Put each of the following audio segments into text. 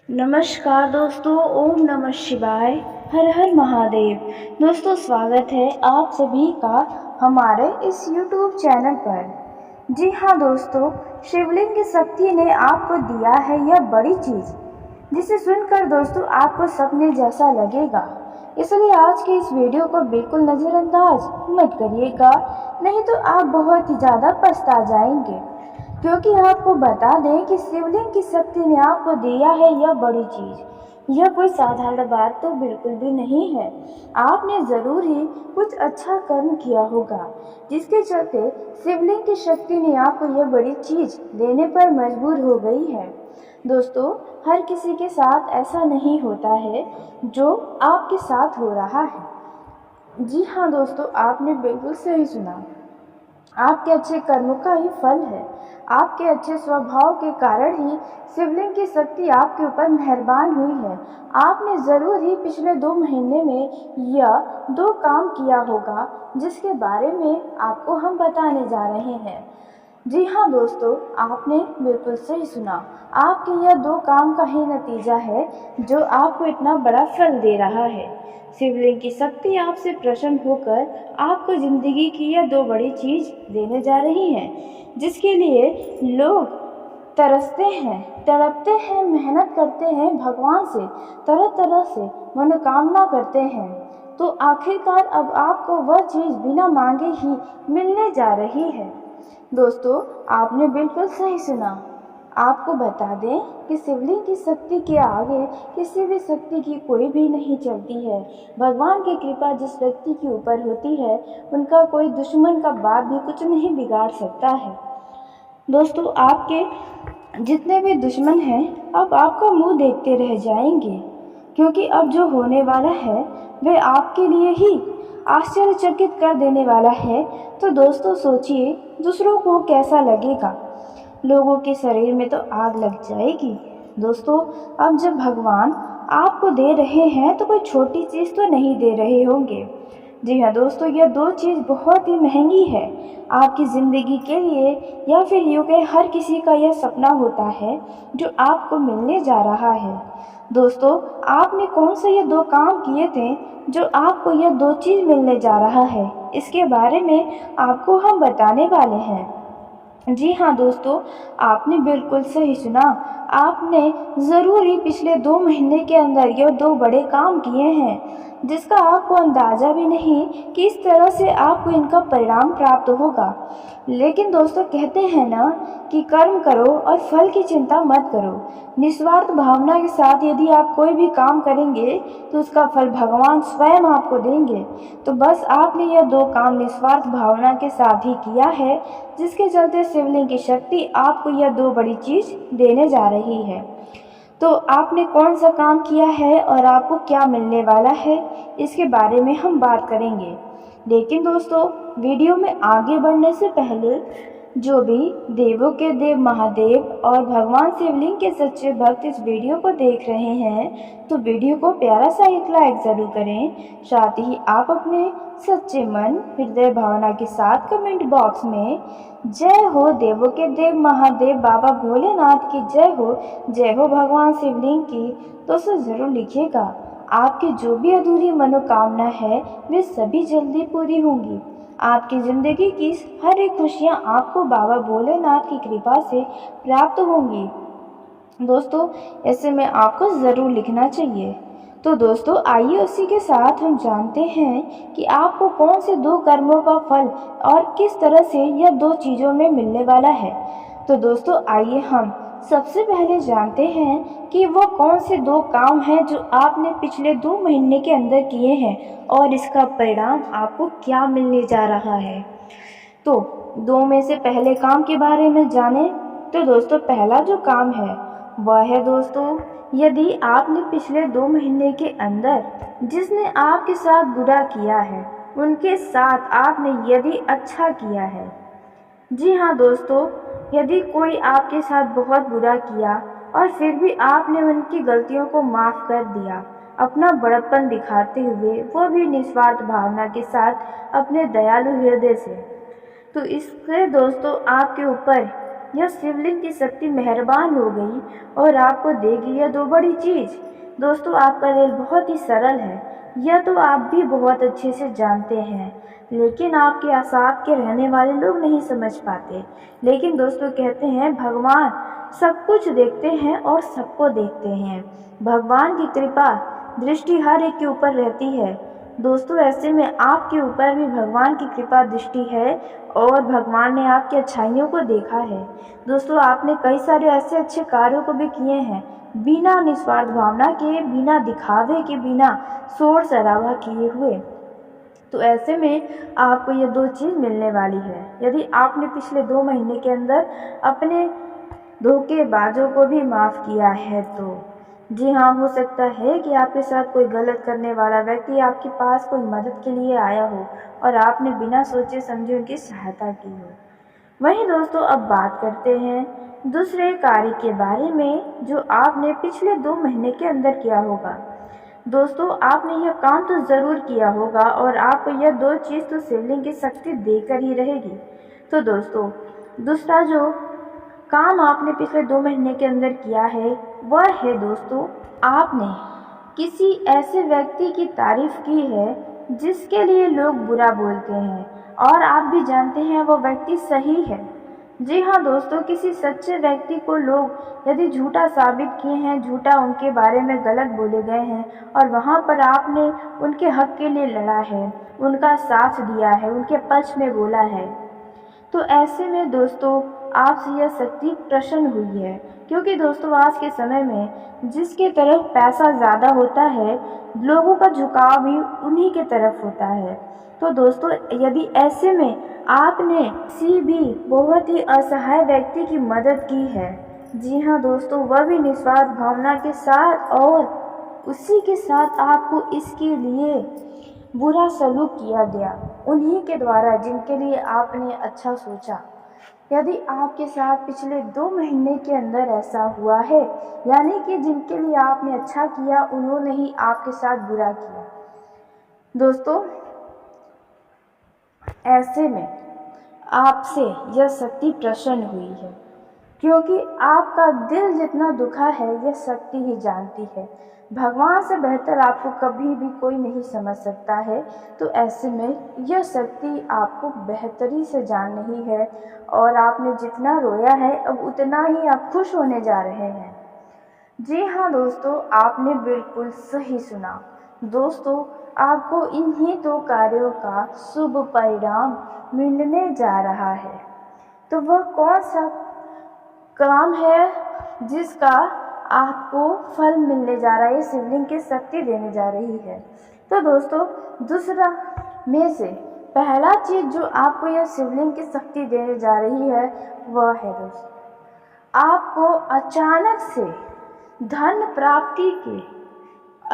नमस्कार दोस्तों, ओम नमः शिवाय, हर हर महादेव। दोस्तों, स्वागत है आप सभी का हमारे इस YouTube चैनल पर। जी हाँ दोस्तों, शिवलिंग की शक्ति ने आपको दिया है यह बड़ी चीज़, जिसे सुनकर दोस्तों आपको सपने जैसा लगेगा। इसलिए आज की इस वीडियो को बिल्कुल नज़रअंदाज मत करिएगा, नहीं तो आप बहुत ही ज़्यादा पछता जाएंगे। क्योंकि आपको बता दें कि शिवलिंग की शक्ति ने आपको दिया है यह बड़ी चीज़। यह कोई साधारण बात तो बिल्कुल भी नहीं है। आपने ज़रूर ही कुछ अच्छा कर्म किया होगा, जिसके चलते शिवलिंग की शक्ति ने आपको यह बड़ी चीज़ देने पर मजबूर हो गई है। दोस्तों, हर किसी के साथ ऐसा नहीं होता है जो आपके साथ हो रहा है। जी हाँ दोस्तों, आपने बिल्कुल सही सुना। आपके अच्छे कर्मों का ही फल है। आपके अच्छे स्वभाव के कारण ही शिवलिंग की शक्ति आपके ऊपर मेहरबान हुई है। आपने ज़रूर ही पिछले 2 महीने में यह 2 काम किया होगा, जिसके बारे में आपको हम बताने जा रहे हैं। जी हाँ दोस्तों, आपने बिल्कुल सही सुना। आपके यह 2 काम का ही नतीजा है जो आपको इतना बड़ा फल दे रहा है। शिवलिंग की शक्ति आपसे प्रसन्न होकर आपको जिंदगी की यह 2 बड़ी चीज़ देने जा रही है, जिसके लिए लोग तरसते हैं, तड़पते हैं, मेहनत करते हैं, भगवान से तरह तरह से मनोकामना करते हैं। तो आखिरकार अब आपको वह चीज़ बिना मांगे ही मिलने जा रही है। दोस्तों, आपने बिल्कुल सही सुना। आपको बता दें कि शिवलिंग की शक्ति के आगे किसी भी शक्ति की कोई भी नहीं चलती है। भगवान की कृपा जिस व्यक्ति के ऊपर होती है, उनका कोई दुश्मन का बाप भी कुछ नहीं बिगाड़ सकता है। दोस्तों, आपके जितने भी दुश्मन हैं, अब आपका मुंह देखते रह जाएंगे, क्योंकि अब जो होने वाला है वह आपके लिए ही आश्चर्यचकित कर देने वाला है। तो दोस्तों सोचिए, दूसरों को कैसा लगेगा। लोगों के शरीर में तो आग लग जाएगी। दोस्तों, अब जब भगवान आपको दे रहे हैं तो कोई छोटी चीज़ तो नहीं दे रहे होंगे। जी हाँ दोस्तों, यह 2 चीज़ बहुत ही महंगी है आपकी ज़िंदगी के लिए, या फिर यूँ कहें हर किसी का यह सपना होता है जो आपको मिलने जा रहा है। दोस्तों, आपने कौन से ये 2 काम किए थे जो आपको यह 2 चीज़ मिलने जा रहा है, इसके बारे में आपको हम बताने वाले हैं। जी हाँ दोस्तों, आपने बिल्कुल सही सुना। आपने ज़रूर ही पिछले 2 महीने के अंदर ये 2 बड़े काम किए हैं, जिसका आपको अंदाज़ा भी नहीं कि इस तरह से आपको इनका परिणाम प्राप्त होगा। लेकिन दोस्तों, कहते हैं ना कि कर्म करो और फल की चिंता मत करो। निस्वार्थ भावना के साथ यदि आप कोई भी काम करेंगे तो उसका फल भगवान स्वयं आपको देंगे। तो बस आपने यह 2 काम निस्वार्थ भावना के साथ ही किया है, जिसके चलते शिवलिंग की शक्ति आपको यह 2 बड़ी चीज़ देने जा रही है। तो आपने कौन सा काम किया है और आपको क्या मिलने वाला है, इसके बारे में हम बात करेंगे। लेकिन दोस्तों, वीडियो में आगे बढ़ने से पहले जो भी देवों के देव महादेव और भगवान शिवलिंग के सच्चे भक्त इस वीडियो को देख रहे हैं, तो वीडियो को प्यारा सा एक लाइक ज़रूर करें। साथ ही आप अपने सच्चे मन, हृदय भावना के साथ कमेंट बॉक्स में जय हो देवों के देव महादेव बाबा भोलेनाथ की जय हो भगवान शिवलिंग की दोस्तों ज़रूर लिखिएगा। आपकी जो भी अधूरी मनोकामना है वे सभी जल्दी पूरी होंगी। आपकी ज़िंदगी की हर एक खुशियाँ आपको बाबा भोलेनाथ की कृपा से प्राप्त होंगी। दोस्तों, ऐसे में आपको ज़रूर लिखना चाहिए। तो दोस्तों, आइए उसी के साथ हम जानते हैं कि आपको कौन से 2 कर्मों का फल और किस तरह से यह 2 चीज़ों में मिलने वाला है। तो दोस्तों, आइए हम सबसे पहले जानते हैं कि वो कौन से 2 काम हैं जो आपने पिछले 2 महीने के अंदर किए हैं और इसका परिणाम आपको क्या मिलने जा रहा है। तो 2 में से पहले काम के बारे में जानें। तो दोस्तों, पहला जो काम है वह है दोस्तों, यदि आपने पिछले 2 महीने के अंदर जिसने आपके साथ बुरा किया है, उनके साथ आपने यदि अच्छा किया है। जी हाँ दोस्तों, यदि कोई आपके साथ बहुत बुरा किया और फिर भी आपने उनकी गलतियों को माफ़ कर दिया, अपना बड़प्पन दिखाते हुए, वो भी निस्वार्थ भावना के साथ अपने दयालु हृदय से, तो इससे दोस्तों आपके ऊपर यह शिवलिंग की शक्ति मेहरबान हो गई और आपको देगी यह दो बड़ी चीज़। दोस्तों, आपका दिल बहुत ही सरल है, यह तो आप भी बहुत अच्छे से जानते हैं, लेकिन आपके आसात के रहने वाले लोग नहीं समझ पाते। लेकिन दोस्तों, कहते हैं भगवान सब कुछ देखते हैं और सबको देखते हैं। भगवान की कृपा दृष्टि हर एक के ऊपर रहती है। दोस्तों, ऐसे में आपके ऊपर भी भगवान की कृपा दृष्टि है और भगवान ने आपकी अच्छाइयों को देखा है। दोस्तों, आपने कई सारे ऐसे अच्छे कार्यों को भी किए हैं, बिना निस्वार्थ भावना के, बिना दिखावे के, बिना शोर शराबा किए हुए। तो ऐसे में आपको ये दो चीज़ मिलने वाली है। यदि आपने पिछले 2 महीने के अंदर अपने धोखेबाजों को भी माफ़ किया है तो जी हाँ, हो सकता है कि आपके साथ कोई गलत करने वाला व्यक्ति आपके पास कोई मदद के लिए आया हो और आपने बिना सोचे समझे उनकी सहायता की हो। वहीं दोस्तों, अब बात करते हैं दूसरे कार्य के बारे में जो आपने पिछले 2 महीने के अंदर किया होगा। दोस्तों, आपने यह काम तो ज़रूर किया होगा और आपको यह दो चीज़ तो शिवलिंग की शक्ति देकर ही रहेगी। तो दोस्तों, दूसरा जो काम आपने पिछले 2 महीने के अंदर किया है वह है दोस्तों, आपने किसी ऐसे व्यक्ति की तारीफ की है जिसके लिए लोग बुरा बोलते हैं और आप भी जानते हैं वो व्यक्ति सही है। जी हाँ दोस्तों, किसी सच्चे व्यक्ति को लोग यदि झूठा साबित किए हैं, झूठा उनके बारे में गलत बोले गए हैं और वहाँ पर आपने उनके हक के लिए लड़ा है, उनका साथ दिया है, उनके पक्ष में बोला है, तो ऐसे में दोस्तों आपसे यह शक्ति प्रसन्न हुई है। क्योंकि दोस्तों, आज के समय में जिसके तरफ पैसा ज़्यादा होता है, लोगों का झुकाव भी उन्हीं के तरफ होता है। तो दोस्तों, यदि ऐसे में आपने किसी भी बहुत ही असहाय व्यक्ति की मदद की है, जी हाँ दोस्तों, वह भी निस्वार्थ भावना के साथ, और उसी के साथ आपको इसके लिए बुरा सलूक किया गया उन्हीं के द्वारा जिनके लिए आपने अच्छा सोचा। यदि आपके साथ पिछले 2 महीने के अंदर ऐसा हुआ है, यानी कि जिनके लिए आपने अच्छा किया उन्होंने ही आपके साथ बुरा किया, दोस्तों ऐसे में आपसे यह शक्ति प्रसन्न हुई है। क्योंकि आपका दिल जितना दुखा है यह शक्ति ही जानती है। भगवान से बेहतर आपको कभी भी कोई नहीं समझ सकता है। तो ऐसे में यह शक्ति आपको बेहतरी से जान रही है और आपने जितना रोया है अब उतना ही आप खुश होने जा रहे हैं। जी हाँ दोस्तों, आपने बिल्कुल सही सुना। दोस्तों, आपको इन्हीं 2 कार्यों का शुभ परिणाम मिलने जा रहा है। तो वह कौन सा काम है जिसका आपको फल मिलने जा रहा है, शिवलिंग की शक्ति देने जा रही है? तो दोस्तों, दूसरा में से पहला चीज़ जो आपको यह शिवलिंग की शक्ति देने जा रही है वह है दोस्तों, आपको अचानक से धन प्राप्ति के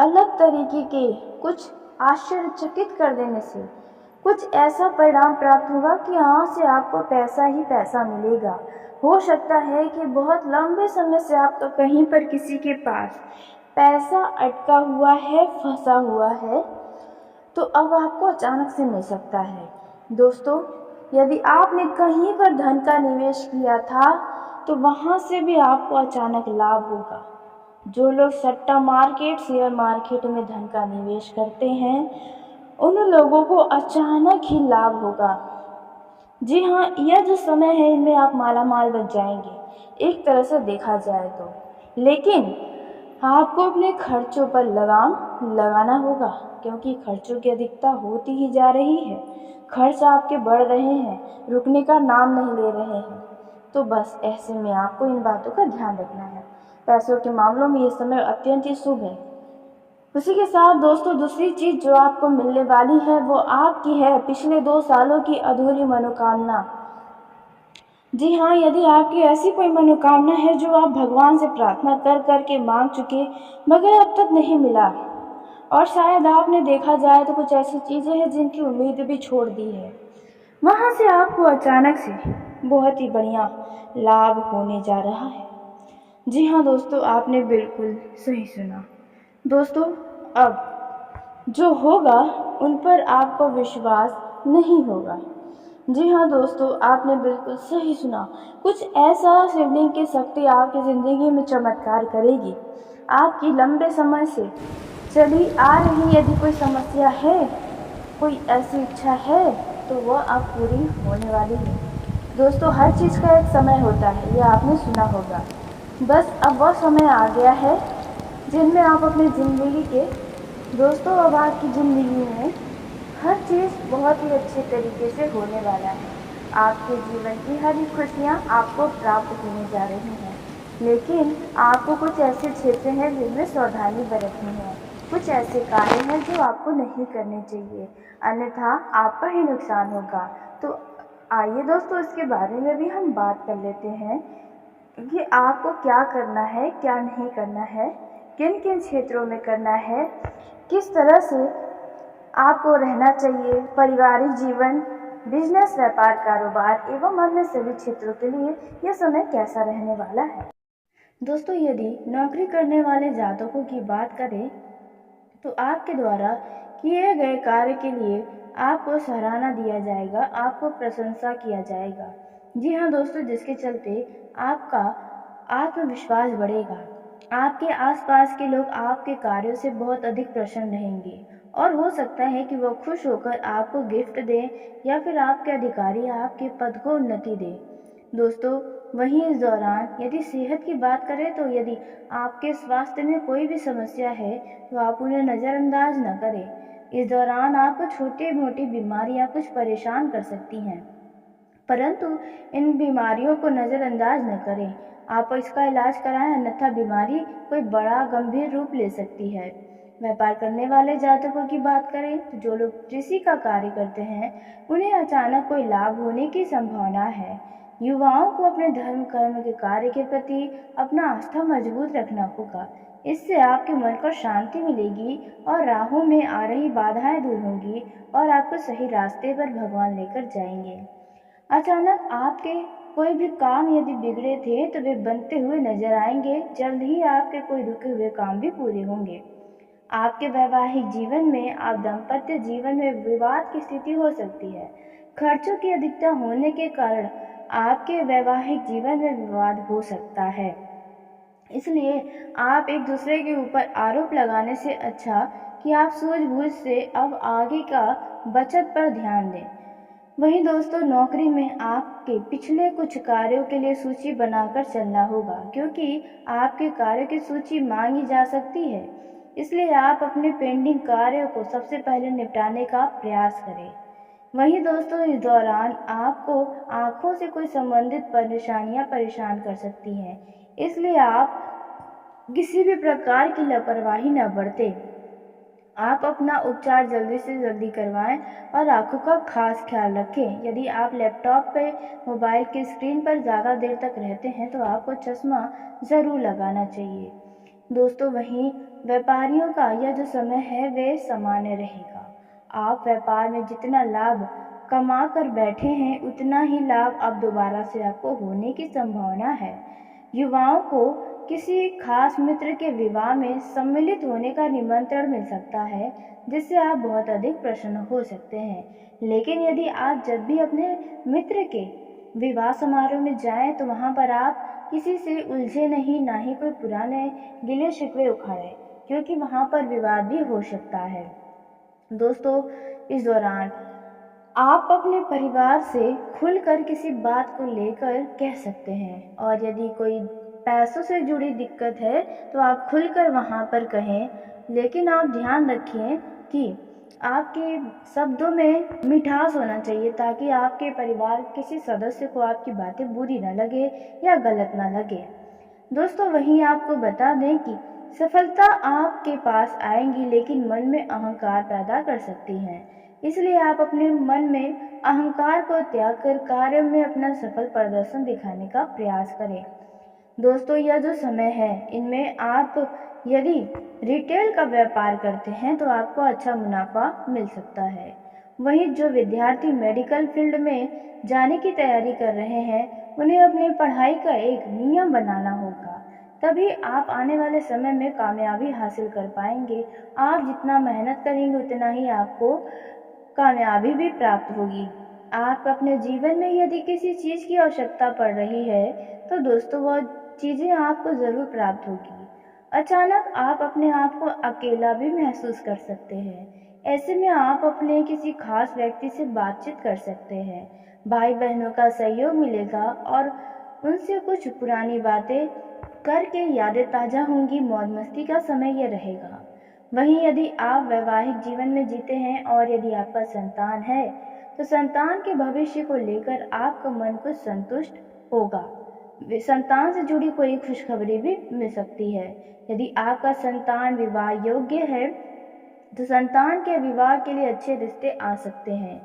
अलग तरीके के कुछ आश्चर्यचकित कर देने से कुछ ऐसा परिणाम प्राप्त होगा कि यहाँ से आपको पैसा ही पैसा मिलेगा। हो सकता है कि बहुत लंबे समय से आपका कहीं पर किसी के पास पैसा अटका हुआ है, फंसा हुआ है, तो अब आपको अचानक से मिल सकता है। दोस्तों, यदि आपने कहीं पर धन का निवेश किया था तो वहाँ से भी आपको अचानक लाभ होगा। जो लोग सट्टा मार्केट, शेयर मार्केट में धन का निवेश करते हैं उन लोगों को अचानक ही लाभ होगा। जी हाँ, यह जो समय है इनमें आप मालामाल बन जाएंगे एक तरह से देखा जाए तो। लेकिन आपको अपने खर्चों पर लगाम लगाना होगा, क्योंकि खर्चों की अधिकता होती ही जा रही है। खर्च आपके बढ़ रहे हैं, रुकने का नाम नहीं ले रहे हैं। तो बस ऐसे में आपको इन बातों का ध्यान रखना है। पैसों के मामलों में ये समय अत्यंत ही शुभ है। उसी के साथ दोस्तों, दूसरी चीज़ जो आपको मिलने वाली है वो आपकी है पिछले 2 सालों की अधूरी मनोकामना। जी हाँ, यदि आपकी ऐसी कोई मनोकामना है जो आप भगवान से प्रार्थना कर कर के मांग चुके मगर अब तक नहीं मिला, और शायद आपने देखा जाए तो कुछ ऐसी चीज़ें हैं जिनकी उम्मीद भी छोड़ दी है, वहाँ से आपको अचानक से बहुत ही बढ़िया लाभ होने जा रहा है। जी हाँ दोस्तों, आपने बिल्कुल सही सुना। दोस्तों, अब जो होगा उन पर आपको विश्वास नहीं होगा। जी हाँ दोस्तों, आपने बिल्कुल सही सुना। कुछ ऐसा शिवलिंग की शक्ति आपकी ज़िंदगी में चमत्कार करेगी। आपकी लंबे समय से चली आ रही यदि कोई समस्या है, कोई ऐसी इच्छा है, तो वह अब पूरी होने वाली है। दोस्तों, हर चीज़ का एक समय होता है, ये आपने सुना होगा। बस अब वह समय आ गया है जिनमें आप अपनी ज़िंदगी के दोस्तों, अब आपकी ज़िंदगी में हर चीज़ बहुत ही अच्छे तरीके से होने वाला है। आपके जीवन की हर एक खुशियाँ आपको प्राप्त होने जा रही हैं। लेकिन आपको कुछ ऐसे क्षेत्र हैं जिनमें सावधानी बरतनी है। कुछ ऐसे कार्य हैं जो आपको नहीं करने चाहिए, अन्यथा आपका ही नुकसान होगा। तो आइए दोस्तों, इसके बारे में भी हम बात कर लेते हैं कि आपको क्या करना है, क्या नहीं करना है, किन किन क्षेत्रों में करना है, किस तरह से आपको रहना चाहिए। पारिवारिक जीवन, बिजनेस, व्यापार, कारोबार एवं अन्य सभी क्षेत्रों के लिए यह समय कैसा रहने वाला है। दोस्तों, यदि नौकरी करने वाले जातकों की बात करें तो आपके द्वारा किए गए कार्य के लिए आपको सराहना दिया जाएगा, आपको प्रशंसा किया जाएगा। जी हाँ दोस्तों, जिसके चलते आपका आत्मविश्वास बढ़ेगा। आपके आसपास के लोग आपके कार्यों से बहुत अधिक प्रसन्न रहेंगे और हो सकता है कि वो खुश होकर आपको गिफ्ट दें या फिर आपके अधिकारी आपके पद को उन्नति दें। दोस्तों, वहीं इस दौरान यदि सेहत की बात करें तो यदि आपके स्वास्थ्य में कोई भी समस्या है तो आप उन्हें नज़रअंदाज न करें। इस दौरान आपको छोटी मोटी बीमारियां कुछ परेशान कर सकती हैं, परंतु इन बीमारियों को नज़रअंदाज न करें। आप इसका इलाज कराएं, अन्यथा बीमारी कोई बड़ा गंभीर रूप ले सकती है। व्यापार करने वाले जातकों की बात करें तो जो लोग कृषि का कार्य करते हैं उन्हें अचानक कोई लाभ होने की संभावना है। युवाओं को अपने धर्म कर्म के कार्य के प्रति अपना आस्था मजबूत रखना होगा। इससे आपके मन को शांति मिलेगी और राहों में आ रही बाधाएं दूर होंगी और आपको सही रास्ते पर भगवान लेकर जाएंगे। अचानक आपके कोई भी काम यदि बिगड़े थे तो वे बनते हुए नजर आएंगे। जल्द ही आपके कोई रुके हुए काम भी पूरे होंगे। आपके वैवाहिक जीवन में आप दाम्पत्य जीवन में विवाद की स्थिति हो सकती है। खर्चों की अधिकता होने के कारण आपके वैवाहिक जीवन में विवाद हो सकता है। इसलिए आप एक दूसरे के ऊपर आरोप लगाने से अच्छा कि आप सूझबूझ से अब आगे का बचत पर ध्यान दें। वहीं दोस्तों, नौकरी में आपके पिछले कुछ कार्यों के लिए सूची बनाकर चलना होगा, क्योंकि आपके कार्यों की सूची मांगी जा सकती है। इसलिए आप अपने पेंडिंग कार्यों को सबसे पहले निपटाने का प्रयास करें। वहीं दोस्तों, इस दौरान आपको आंखों से कोई संबंधित परेशानियां परेशान कर सकती हैं। इसलिए आप किसी भी प्रकार की लापरवाही न बरतें। आप अपना उपचार जल्दी से जल्दी करवाएं और आंखों का खास ख्याल रखें। यदि आप लैपटॉप पे मोबाइल की स्क्रीन पर ज़्यादा देर तक रहते हैं तो आपको चश्मा ज़रूर लगाना चाहिए। दोस्तों, वहीं व्यापारियों का यह जो समय है वे सामान्य रहेगा। आप व्यापार में जितना लाभ कमा कर बैठे हैं उतना ही लाभ अब दोबारा से आपको होने की संभावना है। युवाओं को किसी खास मित्र के विवाह में सम्मिलित होने का निमंत्रण मिल सकता है, जिससे आप बहुत अधिक प्रसन्न हो सकते हैं। लेकिन यदि आप जब भी अपने मित्र के विवाह समारोह में जाएं तो वहां पर आप किसी से उलझे नहीं, ना ही कोई पुराने गिले शिकवे उखाड़े, क्योंकि वहां पर विवाद भी हो सकता है। दोस्तों, इस दौरान आप अपने परिवार से खुलकर किसी बात को लेकर कह सकते हैं और यदि कोई पैसों से जुड़ी दिक्कत है तो आप खुलकर वहाँ पर कहें। लेकिन आप ध्यान रखें कि आपके शब्दों में मिठास होना चाहिए ताकि आपके परिवार किसी सदस्य को आपकी बातें बुरी न लगे या गलत न लगे। दोस्तों, वहीं आपको बता दें कि सफलता आपके पास आएंगी लेकिन मन में अहंकार पैदा कर सकती हैं। इसलिए आप अपने मन में अहंकार को त्याग कर कार्य में अपना सफल प्रदर्शन दिखाने का प्रयास करें। दोस्तों, यह जो समय है इनमें आप यदि रिटेल का व्यापार करते हैं तो आपको अच्छा मुनाफा मिल सकता है। वहीं जो विद्यार्थी मेडिकल फील्ड में जाने की तैयारी कर रहे हैं उन्हें अपनी पढ़ाई का एक नियम बनाना होगा, तभी आप आने वाले समय में कामयाबी हासिल कर पाएंगे। आप जितना मेहनत करेंगे उतना ही आपको कामयाबी भी प्राप्त होगी। आप अपने जीवन में यदि किसी चीज़ की आवश्यकता पड़ रही है तो दोस्तों वह चीज़ें आपको ज़रूर प्राप्त होगी। अचानक आप अपने आप को अकेला भी महसूस कर सकते हैं। ऐसे में आप अपने किसी खास व्यक्ति से बातचीत कर सकते हैं। भाई बहनों का सहयोग मिलेगा और उनसे कुछ पुरानी बातें करके यादें ताज़ा होंगी। मौज मस्ती का समय यह रहेगा। वहीं यदि आप वैवाहिक जीवन में जीते हैं और यदि आपका संतान है तो संतान के भविष्य को लेकर आपका मन कुछ संतुष्ट होगा। संतान से जुड़ी कोई खुशखबरी भी मिल सकती है। यदि आपका संतान विवाह योग्य है तो संतान के विवाह के लिए अच्छे रिश्ते आ सकते हैं।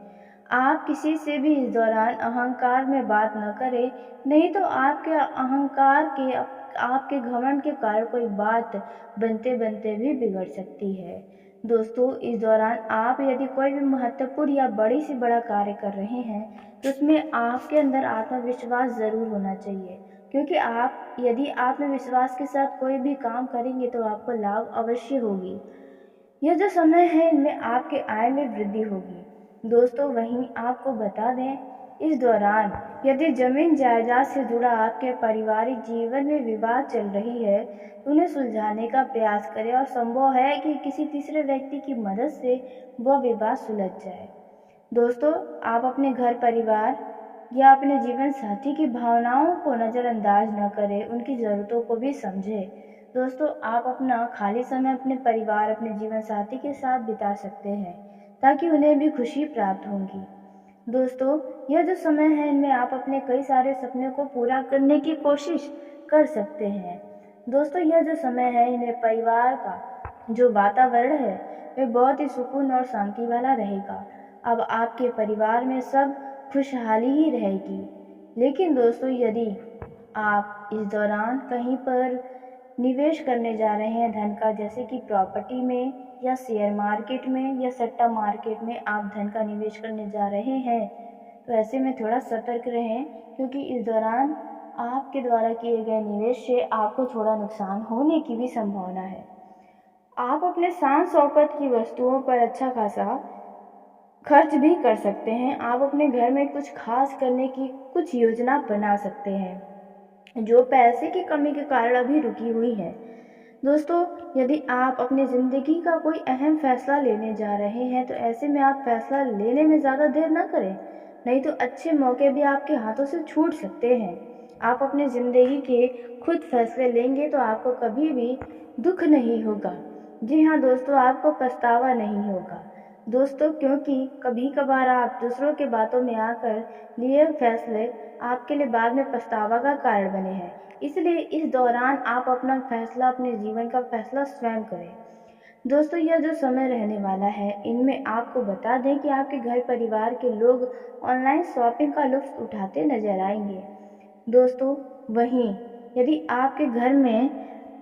आप किसी से भी इस दौरान अहंकार में बात न करें, नहीं तो आपके अहंकार के आपके घमंड के कारण कोई बात बनते बनते भी बिगड़ सकती है। दोस्तों, इस दौरान आप यदि कोई भी महत्वपूर्ण या बड़ी से बड़ा कार्य कर रहे हैं तो उसमें आपके अंदर आत्मविश्वास ज़रूर होना चाहिए, क्योंकि आप यदि आत्मविश्वास के साथ कोई भी काम करेंगे तो आपको लाभ अवश्य होगी। यह जो समय है इनमें आपके आय में वृद्धि होगी। दोस्तों, वहीं आपको बता दें, इस दौरान यदि जमीन जायदाद से जुड़ा आपके पारिवारिक जीवन में विवाद चल रही है तो उन्हें सुलझाने का प्रयास करें और संभव है कि किसी तीसरे व्यक्ति की मदद से वह विवाद सुलझ जाए। दोस्तों, आप अपने घर परिवार या अपने जीवन साथी की भावनाओं को नज़रअंदाज न करें, उनकी ज़रूरतों को भी समझें। दोस्तों, आप अपना खाली समय अपने परिवार, अपने जीवन साथी के साथ बिता सकते हैं ताकि उन्हें भी खुशी प्राप्त होगी। दोस्तों, यह जो समय है इनमें आप अपने कई सारे सपने को पूरा करने की कोशिश कर सकते हैं। दोस्तों, यह जो समय है इनमें परिवार का जो वातावरण है वह बहुत ही सुकून और शांति वाला रहेगा। अब आपके परिवार में सब खुशहाली ही रहेगी। लेकिन दोस्तों, यदि आप इस दौरान कहीं पर निवेश करने जा रहे हैं धन का, जैसे कि प्रॉपर्टी में या शेयर मार्केट में या सट्टा मार्केट में आप धन का निवेश करने जा रहे हैं, तो ऐसे में थोड़ा सतर्क रहें, क्योंकि इस दौरान आपके द्वारा किए गए निवेश से आपको थोड़ा नुकसान होने की भी संभावना है। आप अपने शान शौकत की वस्तुओं पर अच्छा खासा खर्च भी कर सकते हैं। आप अपने घर में कुछ खास करने की कुछ योजना बना सकते हैं जो पैसे की कमी के कारण अभी रुकी हुई है। दोस्तों, यदि आप अपनी ज़िंदगी का कोई अहम फैसला लेने जा रहे हैं तो ऐसे में आप फैसला लेने में ज़्यादा देर ना करें, नहीं तो अच्छे मौके भी आपके हाथों से छूट सकते हैं। आप अपनी ज़िंदगी के खुद फैसले लेंगे तो आपको कभी भी दुख नहीं होगा। जी हाँ दोस्तों, आपको पछतावा नहीं होगा। दोस्तों, क्योंकि कभी कभार आप दूसरों के बातों में आकर लिए फैसले आपके लिए बाद में पछतावा का कारण बने हैं। इसलिए इस दौरान आप अपना फैसला, अपने जीवन का फैसला स्वयं करें। दोस्तों, यह जो समय रहने वाला है इनमें आपको बता दें कि आपके घर परिवार के लोग ऑनलाइन शॉपिंग का लुत्फ उठाते नजर आएंगे। दोस्तों, वहीं यदि आपके घर में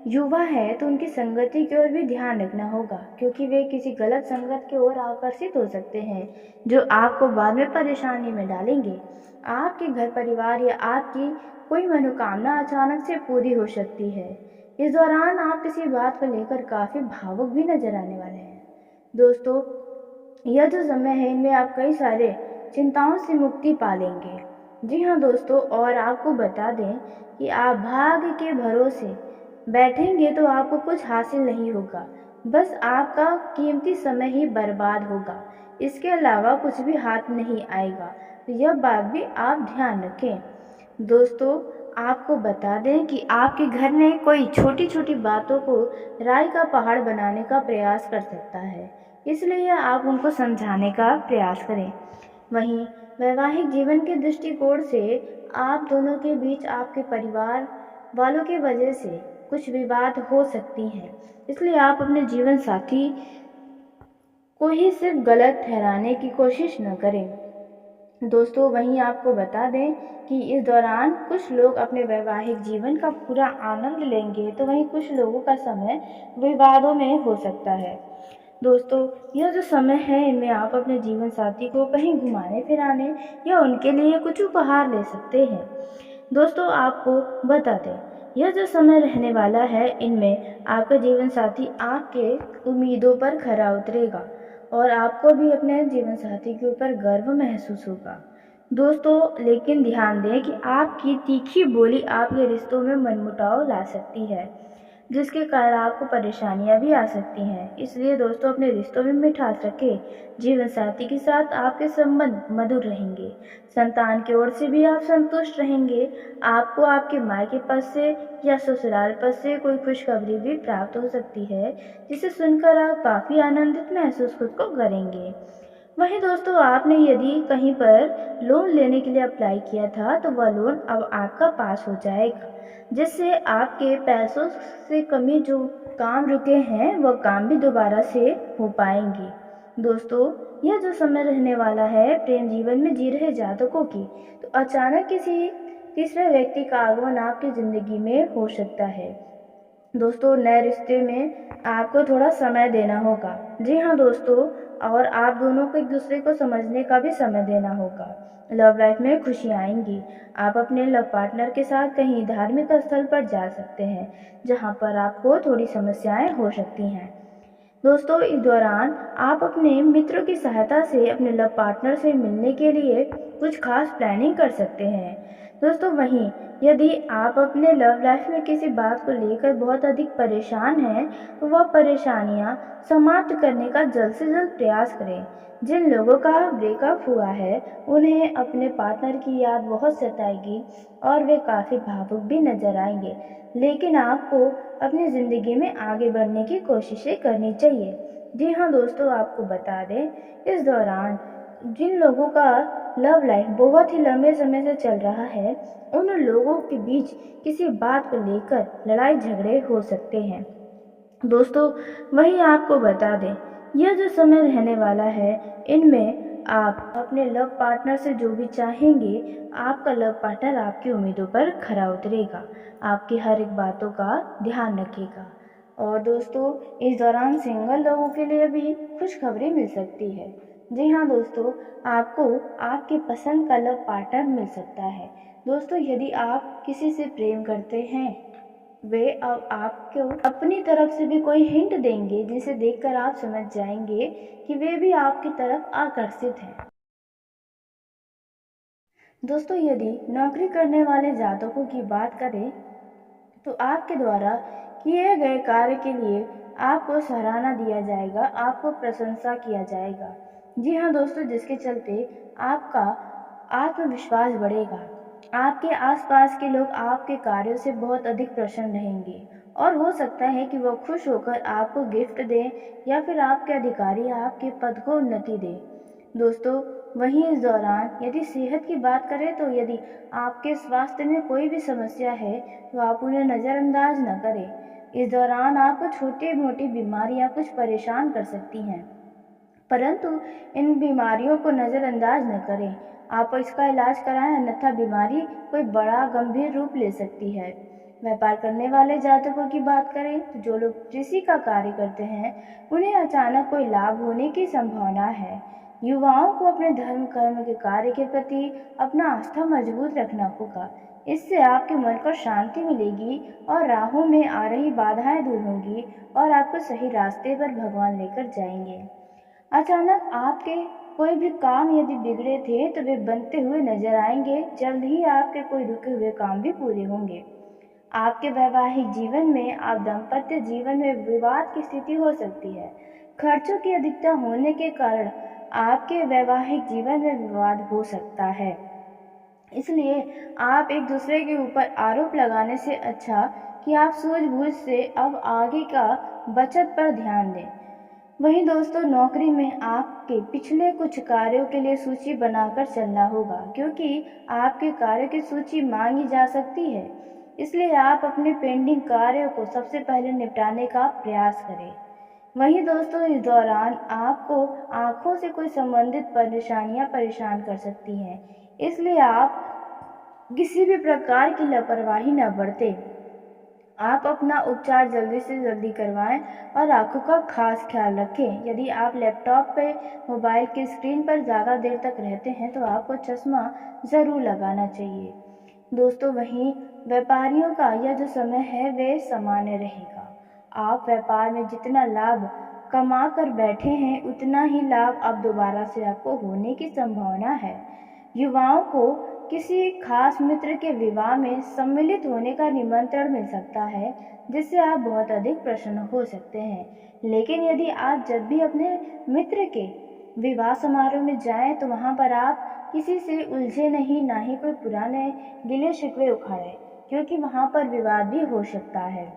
युवा है तो उनकी संगति की ओर भी ध्यान रखना होगा, क्योंकि वे किसी गलत संगत की ओर आकर्षित हो सकते हैं जो आपको बाद में परेशानी में डालेंगे। आपके घर परिवार या आपकी कोई मनोकामना अचानक से पूरी हो सकती है। इस दौरान आप किसी बात को लेकर काफ़ी भावुक भी नजर आने वाले हैं। दोस्तों, यह जो समय है इनमें आप कई सारे चिंताओं से मुक्ति पा लेंगे। जी हाँ दोस्तों, और आपको बता दें कि आप भाग्य के भरोसे बैठेंगे तो आपको कुछ हासिल नहीं होगा, बस आपका कीमती समय ही बर्बाद होगा। इसके अलावा कुछ भी हाथ नहीं आएगा, तो यह बात भी आप ध्यान रखें। दोस्तों, आपको बता दें कि आपके घर में कोई छोटी छोटी बातों को राय का पहाड़ बनाने का प्रयास कर सकता है, इसलिए आप उनको समझाने का प्रयास करें। वहीं वैवाहिक जीवन के दृष्टिकोण से आप दोनों के बीच आपके परिवार वालों की वजह से कुछ विवाद हो सकती हैं, इसलिए आप अपने जीवन साथी को ही सिर्फ गलत ठहराने की कोशिश न करें। दोस्तों, वहीं आपको बता दें कि इस दौरान कुछ लोग अपने वैवाहिक जीवन का पूरा आनंद लेंगे, तो वहीं कुछ लोगों का समय विवादों में हो सकता है। दोस्तों, यह जो समय है इनमें आप अपने जीवन साथी को कहीं घुमाने फिराने या उनके लिए कुछ उपहार ले सकते हैं। दोस्तों, आपको बता दें, यह जो समय रहने वाला है इनमें आपका जीवन साथी आपके उम्मीदों पर खरा उतरेगा और आपको भी अपने जीवन साथी के ऊपर गर्व महसूस होगा। दोस्तों लेकिन ध्यान दें कि आपकी तीखी बोली आपके रिश्तों में मनमुटाव ला सकती है, जिसके कारण आपको परेशानियां भी आ सकती हैं। इसलिए दोस्तों अपने रिश्तों में मिठास रखें। जीवन साथी के साथ आपके संबंध मधुर रहेंगे। संतान की ओर से भी आप संतुष्ट रहेंगे। आपको आपके मायके पद से या ससुराल पद से कोई खुशखबरी भी प्राप्त हो सकती है, जिसे सुनकर आप काफ़ी आनंदित महसूस खुद को करेंगे। वहीं दोस्तों आपने यदि कहीं पर लोन लेने के लिए अप्लाई किया था तो वह लोन अब आपका पास हो जाएगा, जिससे आपके पैसों से कमी जो काम रुके हैं वह काम भी दोबारा से हो पाएंगे। दोस्तों यह जो समय रहने वाला है प्रेम जीवन में जी रहे जातकों की, तो अचानक किसी तीसरे व्यक्ति का आगमन आपकी ज़िंदगी में हो सकता है। दोस्तों नए रिश्ते में आपको थोड़ा समय देना होगा। जी हाँ दोस्तों, और आप दोनों को एक दूसरे को समझने का भी समय देना होगा। लव लाइफ में खुशी आएंगी। आप अपने लव पार्टनर के साथ कहीं धार्मिक स्थल पर जा सकते हैं, जहाँ पर आपको थोड़ी समस्याएं हो सकती हैं। दोस्तों इस दौरान आप अपने मित्रों की सहायता से अपने लव पार्टनर से मिलने के लिए कुछ खास प्लानिंग कर सकते हैं। दोस्तों वहीं यदि आप अपने लव लाइफ में किसी बात को लेकर बहुत अधिक परेशान हैं तो वह परेशानियां समाप्त करने का जल्द से जल्द प्रयास करें। जिन लोगों का ब्रेकअप हुआ है उन्हें अपने पार्टनर की याद बहुत सताएगी और वे काफ़ी भावुक भी नजर आएंगे, लेकिन आपको अपनी ज़िंदगी में आगे बढ़ने की कोशिशें करनी चाहिए। जी हाँ दोस्तों, आपको बता दें इस दौरान जिन लोगों का लव लाइफ बहुत ही लंबे समय से चल रहा है उन लोगों के बीच किसी बात को लेकर लड़ाई झगड़े हो सकते हैं। दोस्तों वहीं आपको बता दें यह जो समय रहने वाला है इनमें आप अपने लव पार्टनर से जो भी चाहेंगे आपका लव पार्टनर आपकी उम्मीदों पर खरा उतरेगा, आपकी हर एक बातों का ध्यान रखेगा। और दोस्तों इस दौरान सिंगल लोगों के लिए भी खुशखबरी मिल सकती है। जी हाँ दोस्तों, आपको आपके पसंद का लव पार्टनर मिल सकता है। दोस्तों यदि आप किसी से प्रेम करते हैं वे अब आपको अपनी तरफ से भी कोई हिंट देंगे जिसे देखकर आप समझ जाएंगे कि वे भी आपकी तरफ आकर्षित हैं। दोस्तों यदि नौकरी करने वाले जातकों की बात करें तो आपके द्वारा किए गए कार्य के लिए आपको सराहना दिया जाएगा, आपको प्रशंसा किया जाएगा। जी हाँ दोस्तों, जिसके चलते आपका आत्मविश्वास बढ़ेगा। आपके आसपास के लोग आपके कार्यों से बहुत अधिक प्रसन्न रहेंगे और हो सकता है कि वो खुश होकर आपको गिफ्ट दें या फिर आपके अधिकारी आपके पद को उन्नति दें। दोस्तों वहीं इस दौरान यदि सेहत की बात करें तो यदि आपके स्वास्थ्य में कोई भी समस्या है तो आप उन्हें नज़रअंदाज न करें। इस दौरान आपको छोटी मोटी बीमारियां कुछ परेशान कर सकती हैं, परंतु इन बीमारियों को नज़रअंदाज न करें। आप इसका इलाज कराएं, अन्यथा बीमारी कोई बड़ा गंभीर रूप ले सकती है। व्यापार करने वाले जातकों की बात करें तो जो लोग कृषि का कार्य करते हैं उन्हें अचानक कोई लाभ होने की संभावना है। युवाओं को अपने धर्म कर्म के कार्य के प्रति अपना आस्था मजबूत रखना होगा। इससे आपके मन को शांति मिलेगी और राहों में आ रही बाधाएं दूर होंगी और आपको सही रास्ते पर भगवान लेकर जाएंगे। अचानक आपके कोई भी काम यदि बिगड़े थे तो वे बनते हुए नजर आएंगे। जल्द ही आपके कोई रुके हुए काम भी पूरे होंगे। आपके वैवाहिक जीवन में आप दाम्पत्य जीवन में विवाद की स्थिति हो सकती है। खर्चों की अधिकता होने के कारण आपके वैवाहिक जीवन में विवाद हो सकता है। इसलिए आप एक दूसरे के ऊपर आरोप लगाने से अच्छा कि आप सूझबूझ से अब आगे का बचत पर ध्यान दें। वहीं दोस्तों नौकरी में आपके पिछले कुछ कार्यों के लिए सूची बनाकर चलना होगा, क्योंकि आपके कार्यों की सूची मांगी जा सकती है। इसलिए आप अपने पेंडिंग कार्यों को सबसे पहले निपटाने का प्रयास करें। वहीं दोस्तों इस दौरान आपको आंखों से कोई संबंधित परेशानियां परेशान कर सकती हैं, इसलिए आप किसी भी प्रकार की लापरवाही न बरतें। आप अपना उपचार जल्दी से जल्दी करवाएं और आंखों का खास ख्याल रखें। यदि आप लैपटॉप पे मोबाइल की स्क्रीन पर ज़्यादा देर तक रहते हैं तो आपको चश्मा ज़रूर लगाना चाहिए। दोस्तों वहीं व्यापारियों का यह जो समय है वे सामान्य रहेगा। आप व्यापार में जितना लाभ कमा कर बैठे हैं उतना ही लाभ अब दोबारा से आपको होने की संभावना है। युवाओं को किसी खास मित्र के विवाह में सम्मिलित होने का निमंत्रण मिल सकता है, जिससे आप बहुत अधिक प्रसन्न हो सकते हैं। लेकिन यदि आप जब भी अपने मित्र के विवाह समारोह में जाएं तो वहां पर आप किसी से उलझे नहीं, ना ही कोई पुराने गिले शिकवे उखाड़े, क्योंकि वहां पर विवाद भी हो सकता है।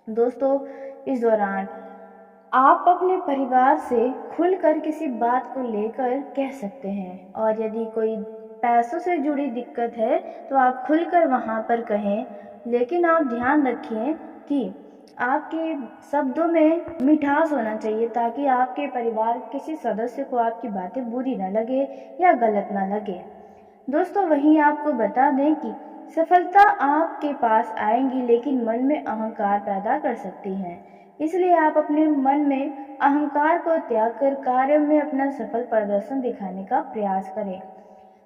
दोस्तों, इस दौरान आप अपने परिवार से खुलकर किसी बात को लेकर कह सकते हैं, और यदि कोई पैसों से जुड़ी दिक्कत है तो आप खुलकर वहाँ पर कहें। लेकिन आप ध्यान रखें कि आपके शब्दों में मिठास होना चाहिए, ताकि आपके परिवार किसी सदस्य को आपकी बातें बुरी ना लगे या गलत ना लगे। दोस्तों, वहीं आपको बता दें कि सफलता आपके पास आएंगी, लेकिन मन में अहंकार पैदा कर सकती हैं। इसलिए आप अपने मन में अहंकार को त्याग कर कार्य में अपना सफल प्रदर्शन दिखाने का प्रयास करें।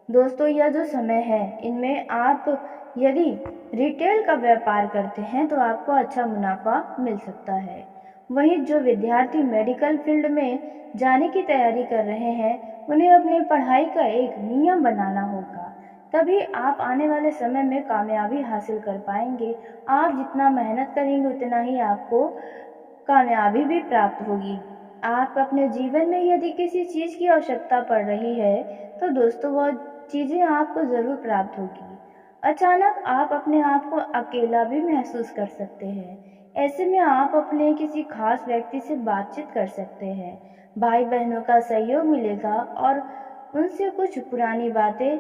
दोस्तों, यह जो समय है इनमें आप यदि रिटेल का व्यापार करते हैं तो आपको अच्छा मुनाफा मिल सकता है। वहीं जो विद्यार्थी मेडिकल फील्ड में जाने की तैयारी कर रहे हैं, उन्हें अपनी पढ़ाई का एक नियम बनाना होगा, तभी आप आने वाले समय में कामयाबी हासिल कर पाएंगे। आप जितना मेहनत करेंगे उतना ही आपको कामयाबी भी प्राप्त होगी। आप अपने जीवन में यदि किसी चीज़ की आवश्यकता पड़ रही है तो दोस्तों वह चीज़ें आपको ज़रूर प्राप्त होगी। अचानक आप अपने आप को अकेला भी महसूस कर सकते हैं। ऐसे में आप अपने किसी खास व्यक्ति से बातचीत कर सकते हैं। भाई बहनों का सहयोग मिलेगा और उनसे कुछ पुरानी बातें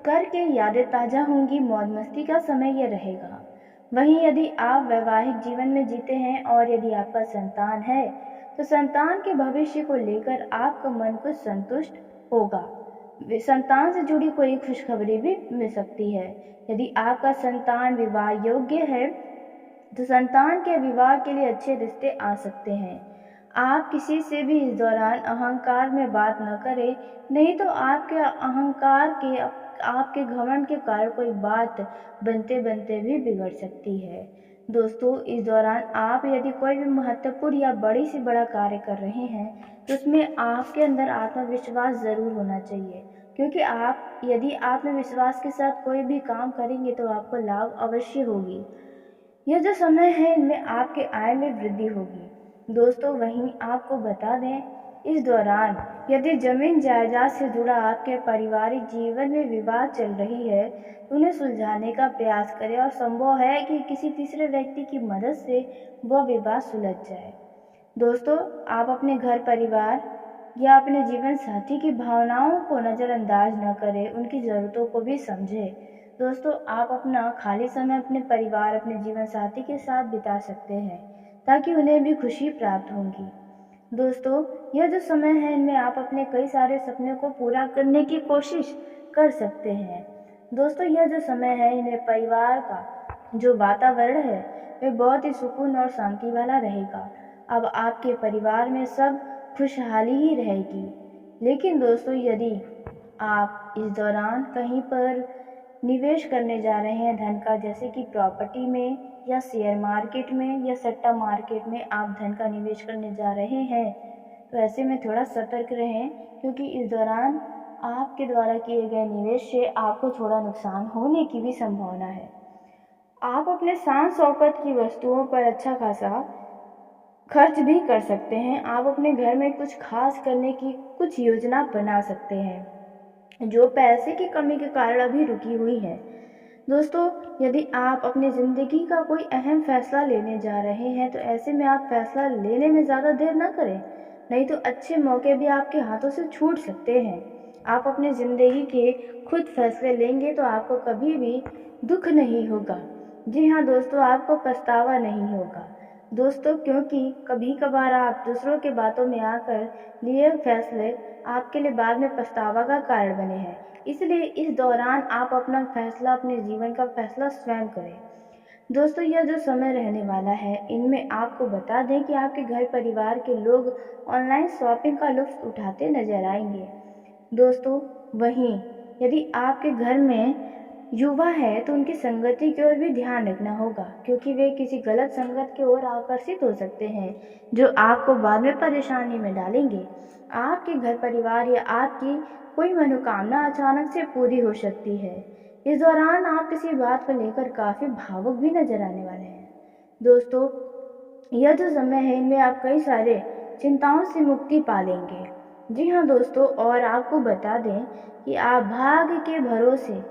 करके यादें ताज़ा होंगी। मौज मस्ती का समय यह रहेगा। वहीं यदि आप वैवाहिक जीवन में जीते हैं और यदि आपका संतान है तो संतान के भविष्य को लेकर आपका मन कुछ संतुष्ट होगा। संतान से जुड़ी कोई खुशखबरी भी मिल सकती है। यदि आपका संतान विवाह योग्य है तो संतान के विवाह के लिए अच्छे रिश्ते आ सकते हैं। आप किसी से भी इस दौरान अहंकार में बात न करें, नहीं तो आपके अहंकार के आपके घमंड के कारण कोई बात बनते बनते भी बिगड़ सकती है। दोस्तों, इस दौरान आप यदि कोई भी महत्वपूर्ण या बड़ी से बड़ा कार्य कर रहे हैं तो उसमें आपके अंदर आत्मविश्वास ज़रूर होना चाहिए, क्योंकि आप यदि आत्मविश्वास के साथ कोई भी काम करेंगे तो आपको लाभ अवश्य होगी। यह जो समय है इनमें आपके आय में वृद्धि होगी। दोस्तों, वहीं आपको बता दें, इस दौरान यदि जमीन जायदाद से जुड़ा आपके पारिवारिक जीवन में विवाद चल रही है तो उन्हें सुलझाने का प्रयास करें, और संभव है कि किसी तीसरे व्यक्ति की मदद से वह विवाद सुलझ जाए। दोस्तों, आप अपने घर परिवार या अपने जीवन साथी की भावनाओं को नज़रअंदाज न करें, उनकी ज़रूरतों को भी समझें। दोस्तों, आप अपना खाली समय अपने परिवार, अपने जीवन साथी के साथ बिता सकते हैं, ताकि उन्हें भी खुशी प्राप्त होगी। दोस्तों, यह जो समय है इनमें आप अपने कई सारे सपने को पूरा करने की कोशिश कर सकते हैं। दोस्तों, यह जो समय है इनमें परिवार का जो वातावरण है वह बहुत ही सुकून और शांति वाला रहेगा। अब आपके परिवार में सब खुशहाली ही रहेगी। लेकिन दोस्तों, यदि आप इस दौरान कहीं पर निवेश करने जा रहे हैं धन का, जैसे कि प्रॉपर्टी में या शेयर मार्केट में या सट्टा मार्केट में आप धन का निवेश करने जा रहे हैं, तो ऐसे में थोड़ा सतर्क रहें, क्योंकि इस दौरान आपके द्वारा किए गए निवेश से आपको थोड़ा नुकसान होने की भी संभावना है। आप अपने शान शौकत की वस्तुओं पर अच्छा खासा खर्च भी कर सकते हैं। आप अपने घर में कुछ खास करने की कुछ योजना बना सकते हैं जो पैसे की कमी के कारण अभी रुकी हुई है। दोस्तों, यदि आप अपनी ज़िंदगी का कोई अहम फैसला लेने जा रहे हैं तो ऐसे में आप फैसला लेने में ज़्यादा देर ना करें, नहीं तो अच्छे मौके भी आपके हाथों से छूट सकते हैं। आप अपनी ज़िंदगी के खुद फैसले लेंगे तो आपको कभी भी दुख नहीं होगा। जी हाँ दोस्तों, आपको पछतावा नहीं होगा। दोस्तों, क्योंकि कभी कभार आप दूसरों के बातों में आकर लिए फैसले आपके लिए बाद में पछतावा का कारण बने हैं। इसलिए इस दौरान आप अपना फैसला, अपने जीवन का फैसला स्वयं करें। दोस्तों, यह जो समय रहने वाला है इनमें आपको बता दें कि आपके घर परिवार के लोग ऑनलाइन शॉपिंग का लुत्फ उठाते नजर आएंगे। दोस्तों, वहीं यदि आपके घर में युवा है तो उनकी संगति की ओर भी ध्यान रखना होगा, क्योंकि वे किसी गलत संगत की ओर आकर्षित हो सकते हैं जो आपको बाद में परेशानी में डालेंगे। आपके घर परिवार या आपकी कोई मनोकामना अचानक से पूरी हो सकती है। इस दौरान आप किसी बात को लेकर काफ़ी भावुक भी नजर आने वाले हैं। दोस्तों, यह जो समय है इनमें आप कई सारे चिंताओं से मुक्ति पा लेंगे। जी हाँ दोस्तों, और आपको बता दें कि आप भाग्य के भरोसे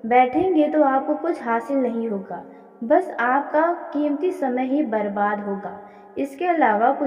बैठेंगे तो आपको कुछ हासिल नहीं होगा, बस आपका कीमती समय ही बर्बाद होगा। इसके अलावा कुछ